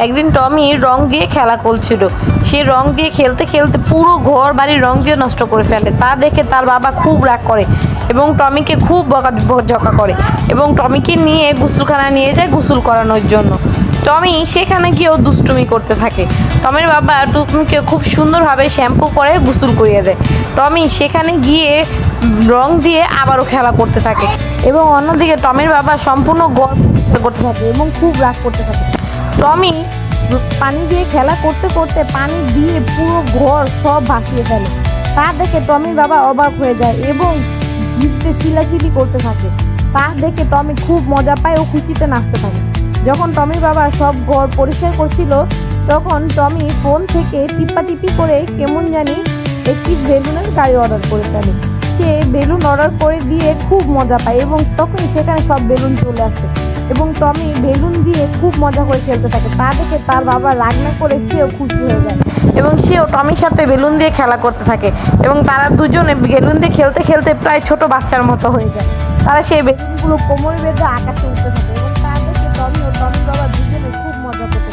একদিন টমি রং দিয়ে খেলা করছিল। সে রং দিয়ে খেলতে খেলতে পুরো ঘর বাড়ির রং দিয়ে নষ্ট করে ফেলে। তা দেখে তার বাবা খুব রাগ করে এবং টমিকে খুব বকাঝকা করে এবং টমিকে নিয়ে গোসলখানায় নিয়ে যায় গোসল করানোর জন্য। টমি সেখানে গিয়েও দুষ্টুমি করতে থাকে। টমির বাবা টমিকে খুব সুন্দরভাবে শ্যাম্পু করে গোসল করিয়ে দেয়। টমি সেখানে গিয়ে রং দিয়ে আবারও খেলা করতে থাকে এবং অন্যদিকে টমির বাবা সম্পূর্ণ ঘর করতে থাকে এবং খুব রাগ করতে থাকে। টমি পানি দিয়ে খেলা করতে করতে পানি দিয়ে পুরো ঘর সব ভাসিয়ে ফেলে। তা দেখে টমির বাবা অবাক হয়ে যায় এবং জিততে চিল্লাচিল্লি করতে থাকে। তা দেখে টমি খুব মজা পায় ও খুশিতে নাচতে থাকে। যখন টমির বাবা সব ঘর পরিষ্কার করছিল তখন টমি ফোন থেকে টিপাটিপি করে কেমন জানি একটি বেলুনের গাড়ি অর্ডার করে ফেলে। সে বেলুন অর্ডার করে দিয়ে খুব মজা পায় এবং তখনই সেখানে সব বেলুন চলে আসে এবং টমি বেলুন দিয়ে খুব মজা করে খেলতে থাকে। তা দেখে তার বাবা রাগ না করে সেও খুশি হয়ে যায় এবং সেও টমির সাথে বেলুন দিয়ে খেলা করতে থাকে এবং তারা দুজনে বেলুন দিয়ে খেলতে খেলতে প্রায় ছোট বাচ্চার মতো হয়ে যায়। তারা সেই বেলুনগুলো কোমরে বেঁধে আকাশে উঠতে থাকে এবং তা দেখে টমি ও টমির বাবা দুজনে খুব মজা করতে থাকে।